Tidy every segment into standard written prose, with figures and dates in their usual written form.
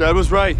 Dad was right.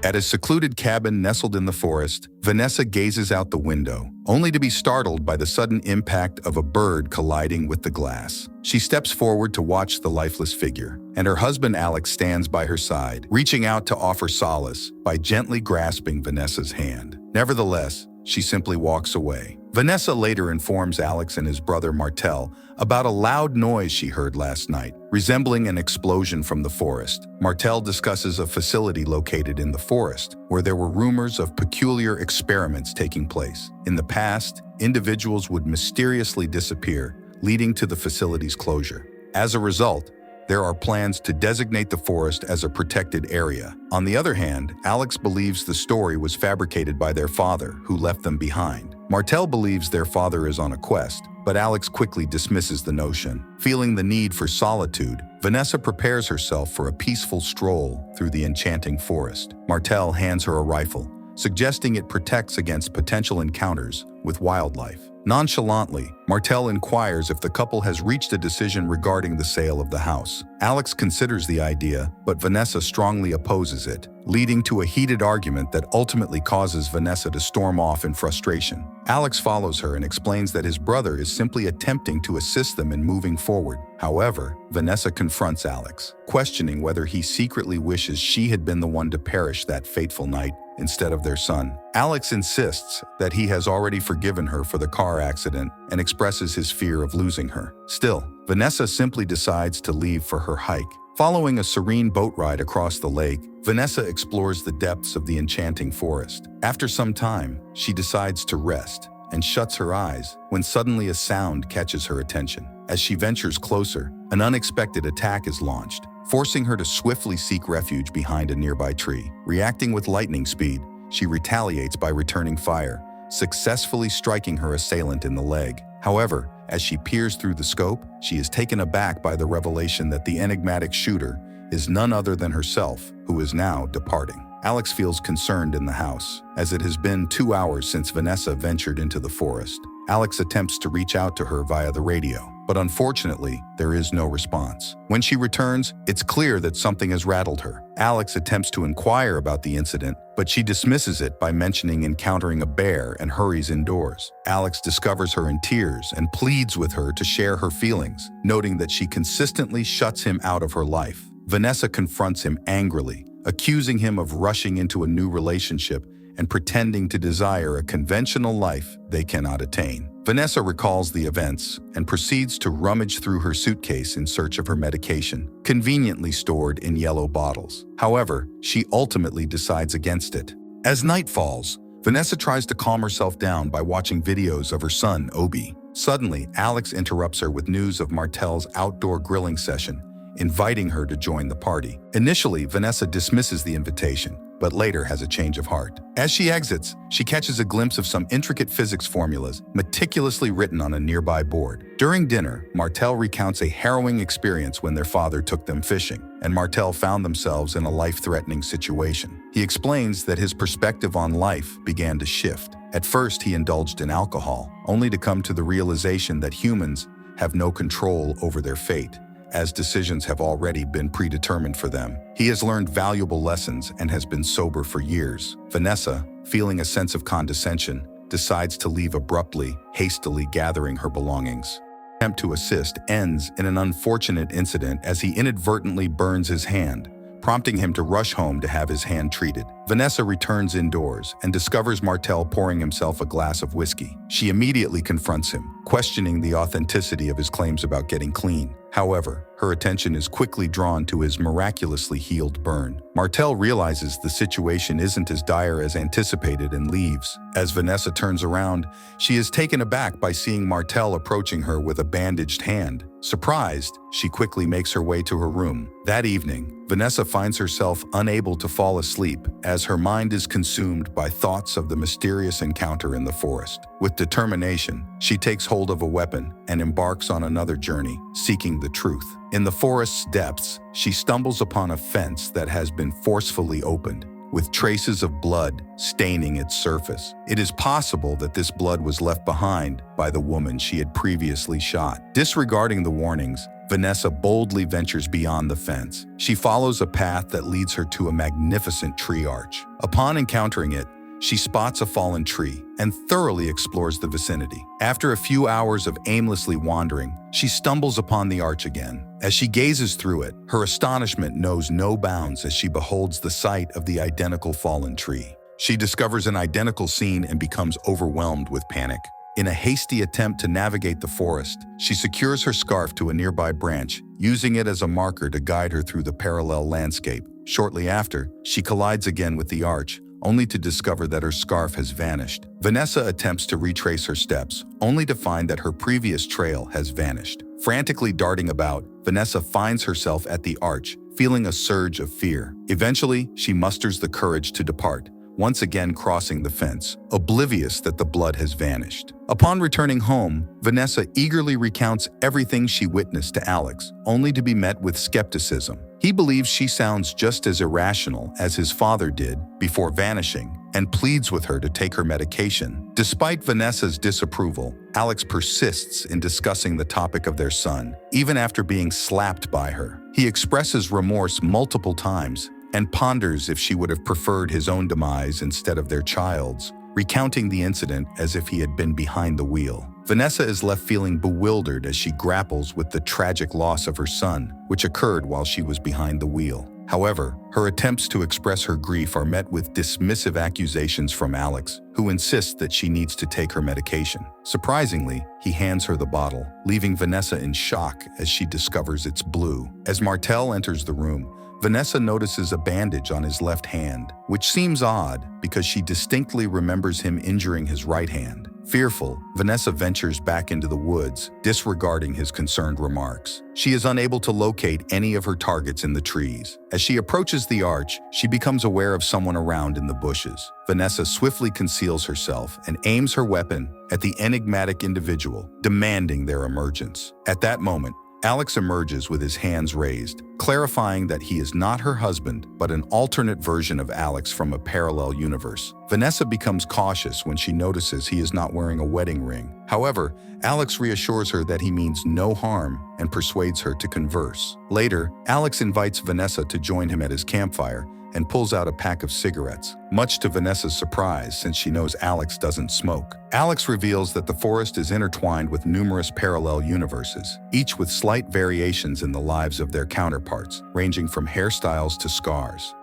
At a secluded cabin nestled in the forest, Vanessa gazes out the window, only to be startled by the sudden impact of a bird colliding with the glass. She steps forward to watch the lifeless figure, and her husband Alex stands by her side, reaching out to offer solace by gently grasping Vanessa's hand. Nevertheless, she simply walks away. Vanessa later informs Alex and his brother Martell about a loud noise she heard last night, resembling an explosion from the forest. Martell discusses a facility located in the forest where there were rumors of peculiar experiments taking place. In the past, individuals would mysteriously disappear, leading to the facility's closure. As a result, there are plans to designate the forest as a protected area. On the other hand, Alex believes the story was fabricated by their father, who left them behind. Martell believes their father is on a quest, but Alex quickly dismisses the notion. Feeling the need for solitude, Vanessa prepares herself for a peaceful stroll through the enchanting forest. Martell hands her a rifle, suggesting it protects against potential encounters with wildlife. Nonchalantly, Martell inquires if the couple has reached a decision regarding the sale of the house. Alex considers the idea, but Vanessa strongly opposes it, leading to a heated argument that ultimately causes Vanessa to storm off in frustration. Alex follows her and explains that his brother is simply attempting to assist them in moving forward. However, Vanessa confronts Alex, questioning whether he secretly wishes she had been the one to perish that fateful night instead of their son. Alex insists that he has already forgiven her for the car accident and expresses his fear of losing her. Still, Vanessa simply decides to leave for her hike. Following a serene boat ride across the lake, Vanessa explores the depths of the enchanting forest. After some time, she decides to rest and shuts her eyes when suddenly a sound catches her attention. As she ventures closer, an unexpected attack is launched, forcing her to swiftly seek refuge behind a nearby tree. Reacting with lightning speed, she retaliates by returning fire, successfully striking her assailant in the leg. However, as she peers through the scope, she is taken aback by the revelation that the enigmatic shooter is none other than herself, who is now departing. Alex feels concerned in the house, as it has been 2 hours since Vanessa ventured into the forest. Alex attempts to reach out to her via the radio, but unfortunately, there is no response. When she returns, it's clear that something has rattled her. Alex attempts to inquire about the incident, but she dismisses it by mentioning encountering a bear and hurries indoors. Alex discovers her in tears and pleads with her to share her feelings, noting that she consistently shuts him out of her life. Vanessa confronts him angrily, accusing him of rushing into a new relationship and pretending to desire a conventional life they cannot attain. Vanessa recalls the events and proceeds to rummage through her suitcase in search of her medication, conveniently stored in yellow bottles. However, she ultimately decides against it. As night falls, Vanessa tries to calm herself down by watching videos of her son, Obi. Suddenly, Alex interrupts her with news of Martell's outdoor grilling session, inviting her to join the party. Initially, Vanessa dismisses the invitation, but later has a change of heart. As she exits, she catches a glimpse of some intricate physics formulas meticulously written on a nearby board. During dinner, Martell recounts a harrowing experience when their father took them fishing, and Martell found themselves in a life-threatening situation. He explains that his perspective on life began to shift. At first, he indulged in alcohol, only to come to the realization that humans have no control over their fate, as decisions have already been predetermined for them. He has learned valuable lessons and has been sober for years. Vanessa, feeling a sense of condescension, decides to leave abruptly, hastily gathering her belongings. Attempt to assist ends in an unfortunate incident as he inadvertently burns his hand, prompting him to rush home to have his hand treated. Vanessa returns indoors and discovers Martell pouring himself a glass of whiskey. She immediately confronts him, questioning the authenticity of his claims about getting clean. However, her attention is quickly drawn to his miraculously healed burn. Martell realizes the situation isn't as dire as anticipated and leaves. As Vanessa turns around, she is taken aback by seeing Martell approaching her with a bandaged hand. Surprised, she quickly makes her way to her room. That evening, Vanessa finds herself unable to fall asleep as her mind is consumed by thoughts of the mysterious encounter in the forest. With determination, she takes hold of a weapon and embarks on another journey, seeking the truth. In the forest's depths, she stumbles upon a fence that has been forcefully opened, with traces of blood staining its surface. It is possible that this blood was left behind by the woman she had previously shot. Disregarding the warnings, Vanessa boldly ventures beyond the fence. She follows a path that leads her to a magnificent tree arch. Upon encountering it, she spots a fallen tree and thoroughly explores the vicinity. After a few hours of aimlessly wandering, she stumbles upon the arch again. As she gazes through it, her astonishment knows no bounds as she beholds the sight of the identical fallen tree. She discovers an identical scene and becomes overwhelmed with panic. In a hasty attempt to navigate the forest, she secures her scarf to a nearby branch, using it as a marker to guide her through the parallel landscape. Shortly after, she collides again with the arch, only to discover that her scarf has vanished. Vanessa attempts to retrace her steps, only to find that her previous trail has vanished. Frantically darting about, Vanessa finds herself at the arch, feeling a surge of fear. Eventually, she musters the courage to depart, once again crossing the fence, oblivious that the blood has vanished. Upon returning home, Vanessa eagerly recounts everything she witnessed to Alex, only to be met with skepticism. He believes she sounds just as irrational as his father did before vanishing, and pleads with her to take her medication. Despite Vanessa's disapproval, Alex persists in discussing the topic of their son, even after being slapped by her. He expresses remorse multiple times and ponders if she would have preferred his own demise instead of their child's, recounting the incident as if he had been behind the wheel. Vanessa is left feeling bewildered as she grapples with the tragic loss of her son, which occurred while she was behind the wheel. However, her attempts to express her grief are met with dismissive accusations from Alex, who insists that she needs to take her medication. Surprisingly, he hands her the bottle, leaving Vanessa in shock as she discovers it's blue. As Martell enters the room, Vanessa notices a bandage on his left hand, which seems odd because she distinctly remembers him injuring his right hand. Fearful, Vanessa ventures back into the woods, disregarding his concerned remarks. She is unable to locate any of her targets in the trees. As she approaches the arch, she becomes aware of someone around in the bushes. Vanessa swiftly conceals herself and aims her weapon at the enigmatic individual, demanding their emergence. At that moment, Alex emerges with his hands raised, clarifying that he is not her husband, but an alternate version of Alex from a parallel universe. Vanessa becomes cautious when she notices he is not wearing a wedding ring. However, Alex reassures her that he means no harm and persuades her to converse. Later, Alex invites Vanessa to join him at his campfire and pulls out a pack of cigarettes, much to Vanessa's surprise since she knows Alex doesn't smoke. Alex reveals that the forest is intertwined with numerous parallel universes, each with slight variations in the lives of their counterparts, ranging from hairstyles to scars.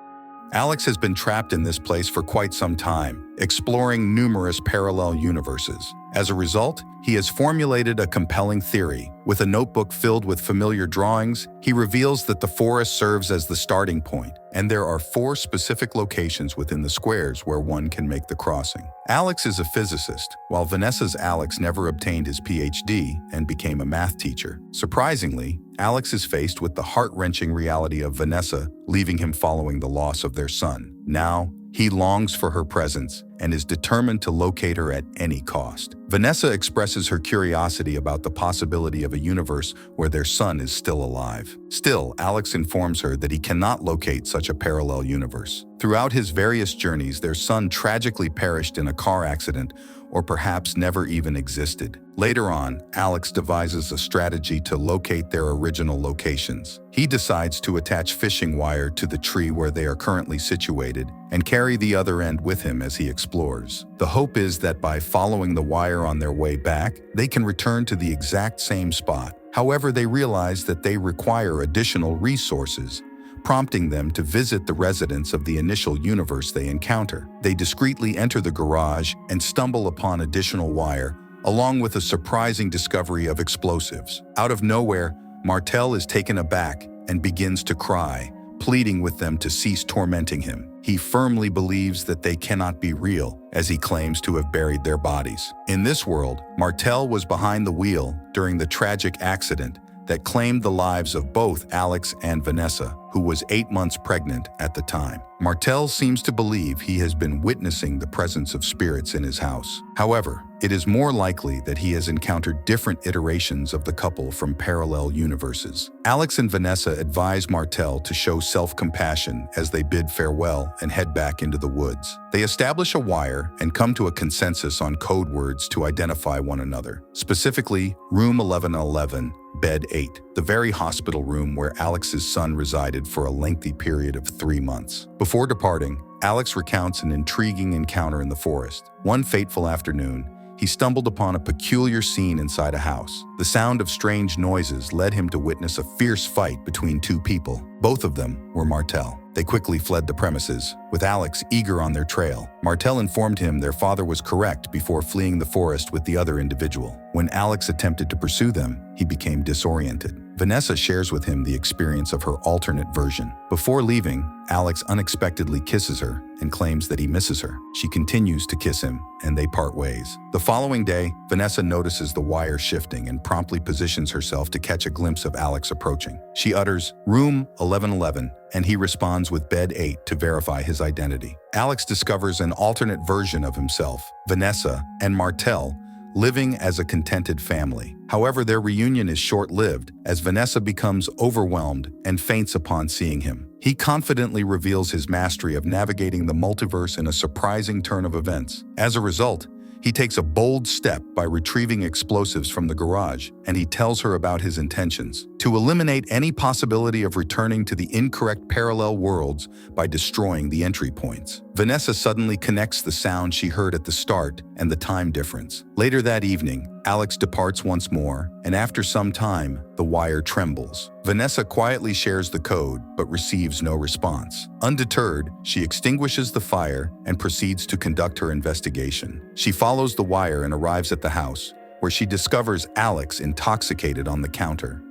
Alex has been trapped in this place for quite some time, exploring numerous parallel universes. As a result, he has formulated a compelling theory. With a notebook filled with familiar drawings, he reveals that the forest serves as the starting point, and there are 4 specific locations within the squares where one can make the crossing. Alex is a physicist, while Vanessa's Alex never obtained his PhD and became a math teacher. Surprisingly, Alex is faced with the heart-wrenching reality of Vanessa leaving him following the loss of their son. Now, he longs for her presence and is determined to locate her at any cost. Vanessa expresses her curiosity about the possibility of a universe where their son is still alive. Still, Alex informs her that he cannot locate such a parallel universe. Throughout his various journeys, their son tragically perished in a car accident or perhaps never even existed. Later on, Alex devises a strategy to locate their original locations. He decides to attach fishing wire to the tree where they are currently situated and carry the other end with him as he explores. The hope is that by following the wire on their way back, they can return to the exact same spot. However, they realize that they require additional resources, prompting them to visit the residents of the initial universe they encounter. They discreetly enter the garage and stumble upon additional wire, along with a surprising discovery of explosives. Out of nowhere, Martell is taken aback and begins to cry, pleading with them to cease tormenting him. He firmly believes that they cannot be real, as he claims to have buried their bodies. In this world, Martell was behind the wheel during the tragic accident that claimed the lives of both Alex and Vanessa, who was 8 months pregnant at the time. Martell seems to believe he has been witnessing the presence of spirits in his house. However, it is more likely that he has encountered different iterations of the couple from parallel universes. Alex and Vanessa advise Martell to show self-compassion as they bid farewell and head back into the woods. They establish a wire and come to a consensus on code words to identify one another. Specifically, Room 1111, Bed 8, the very hospital room where Alex's son resided for a lengthy period of 3 months. Before departing, Alex recounts an intriguing encounter in the forest. One fateful afternoon, he stumbled upon a peculiar scene inside a house. The sound of strange noises led him to witness a fierce fight between two people. Both of them were Martell. They quickly fled the premises, with Alex eager on their trail. Martell informed him their father was correct before fleeing the forest with the other individual. When Alex attempted to pursue them, he became disoriented. Vanessa shares with him the experience of her alternate version. Before leaving, Alex unexpectedly kisses her and claims that he misses her. She continues to kiss him, and they part ways. The following day, Vanessa notices the wire shifting and promptly positions herself to catch a glimpse of Alex approaching. She utters, "Room 1111, and he responds with Bed 8 to verify his identity. Alex discovers an alternate version of himself, Vanessa and Martell, living as a contented family. However, their reunion is short-lived as Vanessa becomes overwhelmed and faints upon seeing him. He confidently reveals his mastery of navigating the multiverse in a surprising turn of events. As a result, he takes a bold step by retrieving explosives from the garage, and he tells her about his intentions to eliminate any possibility of returning to the incorrect parallel worlds by destroying the entry points. Vanessa suddenly connects the sound she heard at the start and the time difference. Later that evening, Alex departs once more, and after some time, the wire trembles. Vanessa quietly shares the code, but receives no response. Undeterred, she extinguishes the fire and proceeds to conduct her investigation. She follows the wire and arrives at the house, where she discovers Alex intoxicated on the counter.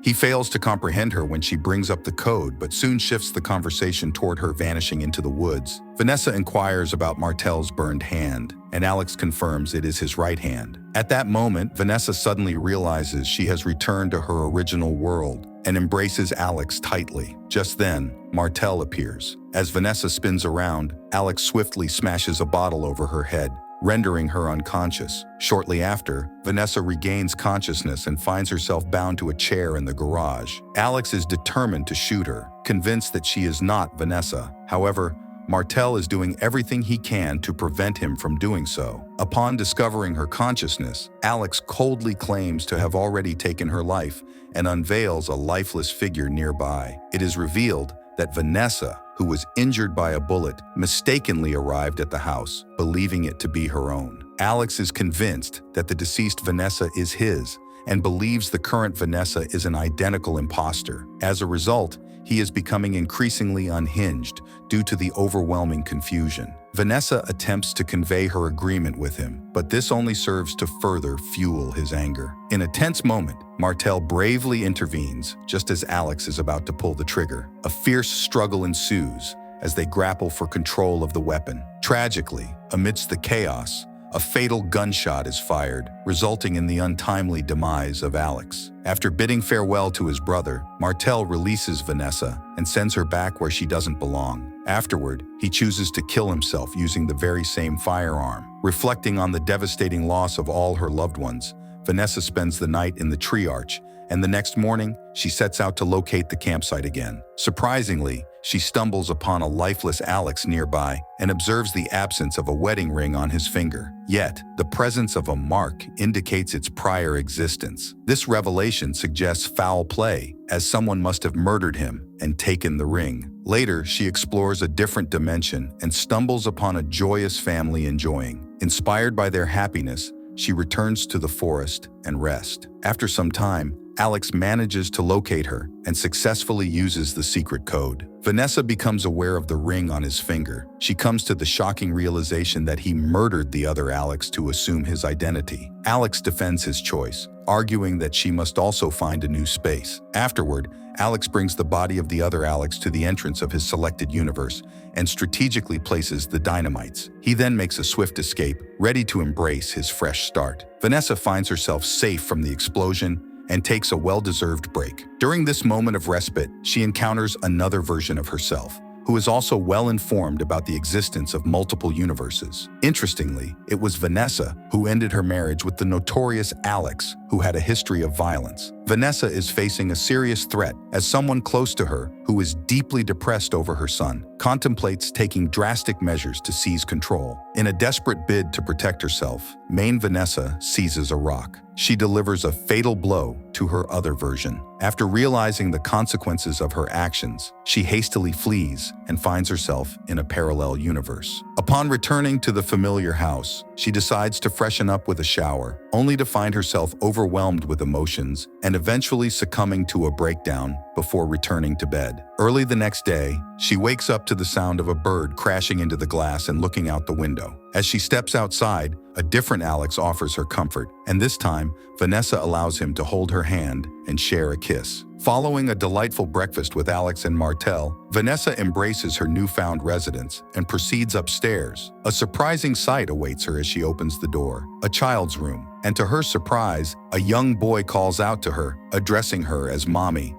He fails to comprehend her when she brings up the code, but soon shifts the conversation toward her vanishing into the woods. Vanessa inquires about Martell's burned hand, and Alex confirms it is his right hand. At that moment, Vanessa suddenly realizes she has returned to her original world and embraces Alex tightly. Just then, Martell appears. As Vanessa spins around, Alex swiftly smashes a bottle over her head, rendering her unconscious. Shortly after, Vanessa regains consciousness and finds herself bound to a chair in the garage. Alex is determined to shoot her, convinced that she is not Vanessa. However, Martell is doing everything he can to prevent him from doing so. Upon discovering her consciousness, Alex coldly claims to have already taken her life and unveils a lifeless figure nearby. It is revealed that Vanessa, who was injured by a bullet, mistakenly arrived at the house, believing it to be her own. Alex is convinced that the deceased Vanessa is his and believes the current Vanessa is an identical imposter. As a result, he is becoming increasingly unhinged due to the overwhelming confusion. Vanessa attempts to convey her agreement with him, but this only serves to further fuel his anger. In a tense moment, Martell bravely intervenes just as Alex is about to pull the trigger. A fierce struggle ensues as they grapple for control of the weapon. Tragically, amidst the chaos, a fatal gunshot is fired, resulting in the untimely demise of Alex. After bidding farewell to his brother, Martell releases Vanessa and sends her back where she doesn't belong. Afterward, he chooses to kill himself using the very same firearm. Reflecting on the devastating loss of all her loved ones, Vanessa spends the night in the tree arch, and the next morning, she sets out to locate the campsite again. Surprisingly, she stumbles upon a lifeless Alex nearby and observes the absence of a wedding ring on his finger. Yet, the presence of a mark indicates its prior existence. This revelation suggests foul play, as someone must have murdered him and taken the ring. Later, she explores a different dimension and stumbles upon a joyous family enjoying. Inspired by their happiness, she returns to the forest and rests. After some time, Alex manages to locate her and successfully uses the secret code. Vanessa becomes aware of the ring on his finger. She comes to the shocking realization that he murdered the other Alex to assume his identity. Alex defends his choice, arguing that she must also find a new space. Afterward, Alex brings the body of the other Alex to the entrance of his selected universe and strategically places the dynamites. He then makes a swift escape, ready to embrace his fresh start. Vanessa finds herself safe from the explosion and takes a well-deserved break. During this moment of respite, she encounters another version of herself, who is also well-informed about the existence of multiple universes. Interestingly, it was Vanessa who ended her marriage with the notorious Alex, who had a history of violence. Vanessa is facing a serious threat as someone close to her, who is deeply depressed over her son, contemplates taking drastic measures to seize control. In a desperate bid to protect herself, main Vanessa seizes a rock. She delivers a fatal blow to her other version. After realizing the consequences of her actions, she hastily flees and finds herself in a parallel universe. Upon returning to the familiar house, she decides to freshen up with a shower, only to find herself overwhelmed with emotions and eventually succumbing to a breakdown before returning to bed. Early the next day, she wakes up to the sound of a bird crashing into the glass and looking out the window. As she steps outside, a different Alex offers her comfort, and this time, Vanessa allows him to hold her hand and share a kiss. Following a delightful breakfast with Alex and Martell, Vanessa embraces her newfound residence and proceeds upstairs. A surprising sight awaits her as she opens the door, a child's room, and to her surprise, a young boy calls out to her, addressing her as Mommy.